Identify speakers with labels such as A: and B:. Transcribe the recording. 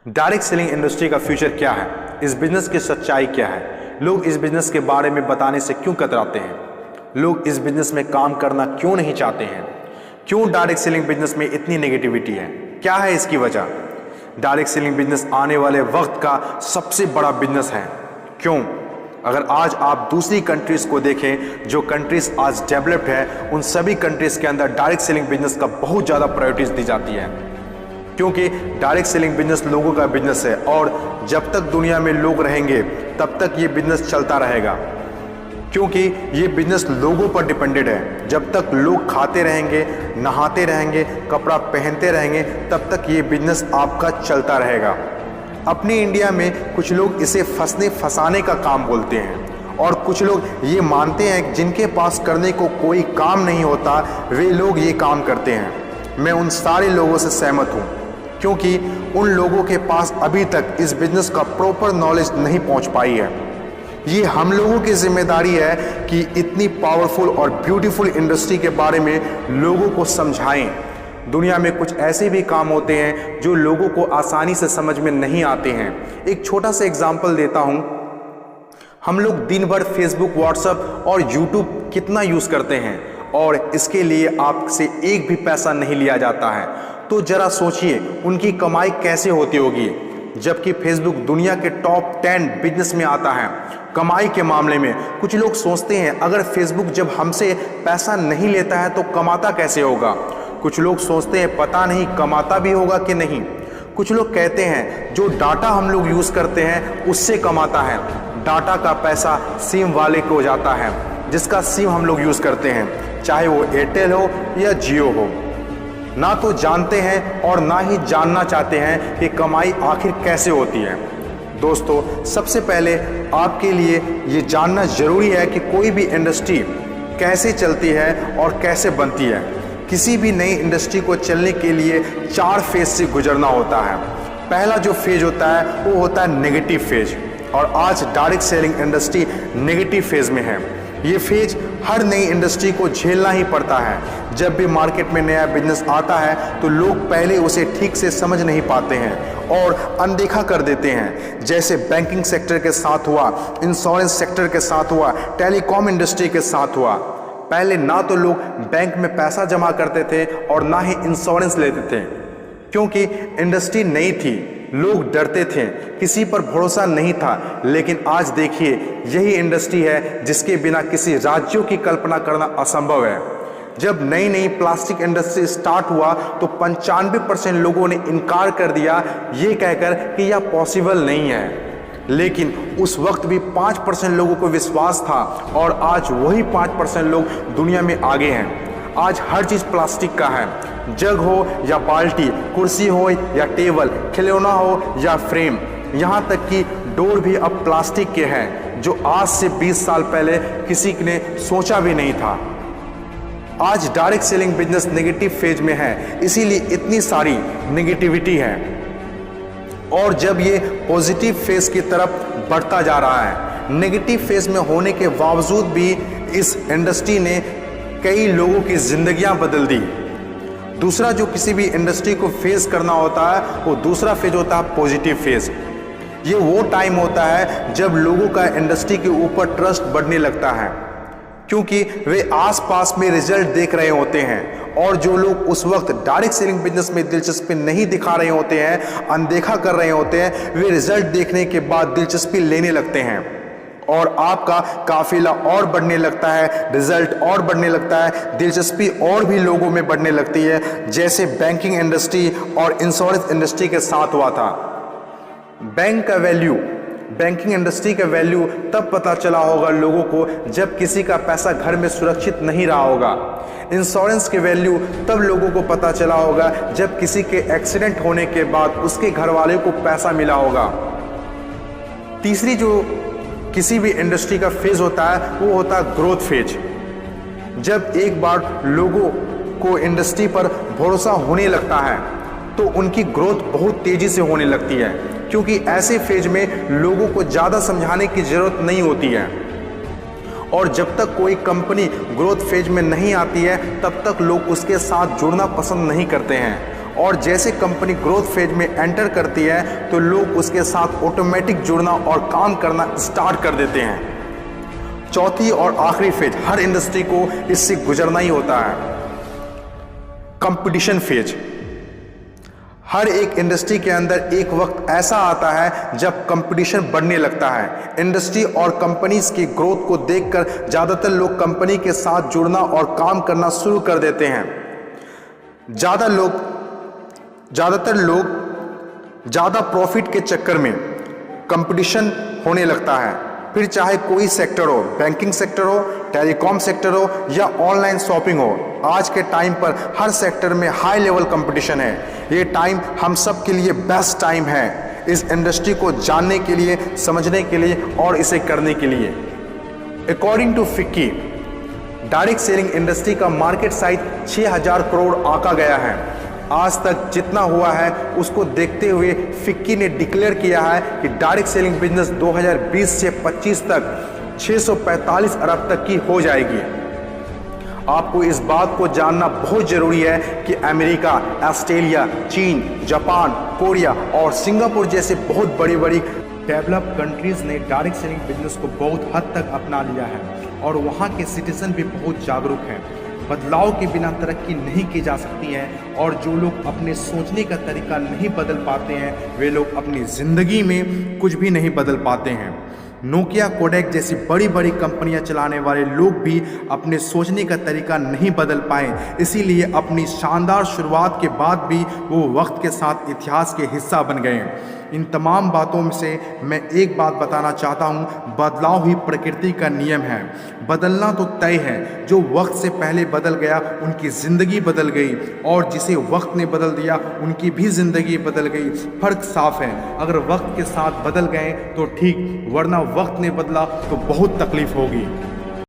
A: Direct selling industry का future क्या है, इस बिजनेस की सच्चाई क्या है, लोग इस बिजनेस के बारे में बताने से क्यों कतराते हैं, लोग इस बिजनेस में काम करना क्यों नहीं चाहते हैं, क्यों डायरेक्ट सेलिंग बिजनेस में इतनी नेगेटिविटी है, क्या है इसकी वजह। डायरेक्ट सेलिंग बिजनेस आने वाले वक्त का सबसे बड़ा बिजनेस है। क्यों? अगर आज आप दूसरी कंट्रीज को देखें, जो कंट्रीज आज डेवलप्ड है, उन सभी कंट्रीज के अंदर डायरेक्ट सेलिंग बिजनेस का बहुत ज़्यादा प्रायोरिटीज दी जाती है, क्योंकि डायरेक्ट सेलिंग बिजनेस लोगों का बिजनेस है और जब तक दुनिया में लोग रहेंगे तब तक ये बिजनेस चलता रहेगा, क्योंकि ये बिजनेस लोगों पर डिपेंडेड है। जब तक लोग खाते रहेंगे, नहाते रहेंगे, कपड़ा पहनते रहेंगे, तब तक ये बिजनेस आपका चलता रहेगा। अपने इंडिया में कुछ लोग इसे फंसाने का काम बोलते हैं और कुछ लोग ये मानते हैं कि जिनके पास करने को कोई काम नहीं होता वे लोग ये काम करते हैं। मैं उन सारे लोगों से सहमत हूँ, क्योंकि उन लोगों के पास अभी तक इस बिजनेस का प्रॉपर नॉलेज नहीं पहुँच पाई है। ये हम लोगों की जिम्मेदारी है कि इतनी पावरफुल और ब्यूटीफुल इंडस्ट्री के बारे में लोगों को समझाएं। दुनिया में कुछ ऐसे भी काम होते हैं जो लोगों को आसानी से समझ में नहीं आते हैं। एक छोटा सा एग्जांपल देता हूं। हम लोग दिन भर फेसबुक, व्हाट्सएप और यूट्यूब कितना यूज़ करते हैं और इसके लिए आपसे एक भी पैसा नहीं लिया जाता है। तो जरा सोचिए उनकी कमाई कैसे होती होगी, जबकि फेसबुक दुनिया के टॉप 10 बिजनेस में आता है कमाई के मामले में। कुछ लोग सोचते हैं अगर फेसबुक जब हमसे पैसा नहीं लेता है तो कमाता कैसे होगा। कुछ लोग सोचते हैं पता नहीं कमाता भी होगा कि नहीं। कुछ लोग कहते हैं जो डाटा हम लोग यूज़ करते हैं उससे कमाता है। डाटा का पैसा सिम वाले को जाता है, जिसका सिम हम लोग यूज़ करते हैं, चाहे वो एयरटेल हो या जियो हो। ना तो जानते हैं और ना ही जानना चाहते हैं कि कमाई आखिर कैसे होती है। दोस्तों, सबसे पहले आपके लिए ये जानना जरूरी है कि कोई भी इंडस्ट्री कैसे चलती है और कैसे बनती है। किसी भी नई इंडस्ट्री को चलने के लिए 4 फेज से गुजरना होता है। पहला जो फेज होता है वो होता है नेगेटिव फेज, और आज direct selling industry negative phase में है। ये फेज हर नई इंडस्ट्री को झेलना ही पड़ता है। जब भी मार्केट में नया बिजनेस आता है तो लोग पहले उसे ठीक से समझ नहीं पाते हैं और अनदेखा कर देते हैं। जैसे बैंकिंग सेक्टर के साथ हुआ, इंश्योरेंस सेक्टर के साथ हुआ, टेलीकॉम इंडस्ट्री के साथ हुआ। पहले ना तो लोग बैंक में पैसा जमा करते थे और ना ही इंश्योरेंस लेते थे, क्योंकि इंडस्ट्री नई थी, लोग डरते थे, किसी पर भरोसा नहीं था। लेकिन आज देखिए, यही इंडस्ट्री है जिसके बिना किसी राज्यों की कल्पना करना असंभव है। जब नई नई प्लास्टिक इंडस्ट्री स्टार्ट हुआ तो 95% लोगों ने इनकार कर दिया, ये कहकर कि यह पॉसिबल नहीं है। लेकिन उस वक्त भी 5% लोगों को विश्वास था और आज वही 5% लोग दुनिया में आगे हैं। आज हर चीज़ प्लास्टिक का है, जग हो या बाल्टी, कुर्सी हो या टेबल, खिलौना हो या फ्रेम, यहाँ तक कि डोर भी अब प्लास्टिक के हैं, जो आज से 20 साल पहले किसी ने सोचा भी नहीं था। आज direct selling business negative phase में है, इसीलिए इतनी सारी नेगेटिविटी है। और जब ये पॉजिटिव फेज की तरफ बढ़ता जा रहा है, नेगेटिव फेज में होने के बावजूद भी इस इंडस्ट्री ने कई लोगों की जिंदगियां बदल दी। दूसरा जो किसी भी इंडस्ट्री को फेस करना होता है वो दूसरा फेज होता है पॉजिटिव फेज। ये वो टाइम होता है जब लोगों का इंडस्ट्री के ऊपर ट्रस्ट बढ़ने लगता है, क्योंकि वे आसपास में रिजल्ट देख रहे होते हैं। और जो लोग उस वक्त डायरेक्ट सेलिंग बिजनेस में दिलचस्पी नहीं दिखा रहे होते हैं, अनदेखा कर रहे होते हैं, वे रिजल्ट देखने के बाद दिलचस्पी लेने लगते हैं और आपका काफिला और बढ़ने लगता है, रिजल्ट और बढ़ने लगता है, दिलचस्पी और भी लोगों में बढ़ने लगती है। जैसे बैंकिंग इंडस्ट्री और इंश्योरेंस इंडस्ट्री के साथ हुआ था। बैंकिंग इंडस्ट्री का वैल्यू तब पता चला होगा लोगों को जब किसी का पैसा घर में सुरक्षित नहीं रहा होगा। इंश्योरेंस की वैल्यू तब लोगों को पता चला होगा जब किसी के एक्सीडेंट होने के बाद उसके घर वाले को पैसा मिला होगा। तीसरी जो किसी भी इंडस्ट्री का फेज होता है वो होता है ग्रोथ फेज। जब एक बार लोगों को इंडस्ट्री पर भरोसा होने लगता है तो उनकी ग्रोथ बहुत तेजी से होने लगती है, क्योंकि ऐसे फेज में लोगों को ज़्यादा समझाने की ज़रूरत नहीं होती है। और जब तक कोई कंपनी ग्रोथ फेज में नहीं आती है तब तक लोग उसके साथ जुड़ना पसंद नहीं करते हैं और जैसे कंपनी ग्रोथ फेज में एंटर करती है तो लोग उसके साथ ऑटोमेटिक जुड़ना और काम करना स्टार्ट कर देते हैं। चौथी और आखिरी फेज, हर इंडस्ट्री को इससे गुजरना ही होता है, कंपटीशन फेज। हर एक इंडस्ट्री के अंदर एक वक्त ऐसा आता है जब कंपटीशन बढ़ने लगता है। इंडस्ट्री और कंपनीज की ग्रोथ को देखकर ज़्यादातर लोग कंपनी के साथ जुड़ना और काम करना शुरू कर देते हैं। ज़्यादातर लोग ज़्यादा प्रॉफिट के चक्कर में कंपटीशन होने लगता है, फिर चाहे कोई सेक्टर हो, बैंकिंग सेक्टर हो, टेलीकॉम सेक्टर हो या ऑनलाइन शॉपिंग हो। आज के टाइम पर हर सेक्टर में हाई लेवल कंपटीशन है। ये टाइम हम सब के लिए बेस्ट टाइम है इस इंडस्ट्री को जानने के लिए, समझने के लिए और इसे करने के लिए। According to FICCI, direct selling industry का मार्केट साइज 6000 करोड़ आंका गया है। आज तक जितना हुआ है उसको देखते हुए फिक्की ने डिक्लेयर किया है कि डायरेक्ट सेलिंग बिजनेस 2020 से 25 तक 645 अरब तक की हो जाएगी। आपको इस बात को जानना बहुत जरूरी है कि अमेरिका, ऑस्ट्रेलिया, चीन, जापान, कोरिया और सिंगापुर जैसे बहुत बड़ी बड़ी डेवलप कंट्रीज ने डायरेक्ट सेलिंग बिजनेस को बहुत हद तक अपना लिया है और वहाँ के सिटीजन भी बहुत जागरूक हैं। बदलाव के बिना तरक्की नहीं की जा सकती है और जो लोग अपने सोचने का तरीका नहीं बदल पाते हैं वे लोग अपनी ज़िंदगी में कुछ भी नहीं बदल पाते हैं। नोकिया, कोडेक जैसी बड़ी बड़ी कंपनियां चलाने वाले लोग भी अपने सोचने का तरीका नहीं बदल पाए, इसीलिए अपनी शानदार शुरुआत के बाद भी वो वक्त के साथ इतिहास के हिस्सा बन गए। इन तमाम बातों में से मैं एक बात बताना चाहता हूँ, बदलाव ही प्रकृति का नियम है। बदलना तो तय है, जो वक्त से पहले बदल गया उनकी ज़िंदगी बदल गई और जिसे वक्त ने बदल दिया उनकी भी ज़िंदगी बदल गई। फ़र्क साफ है, अगर वक्त के साथ बदल गए तो ठीक, वरना वक्त ने बदला तो बहुत तकलीफ होगी।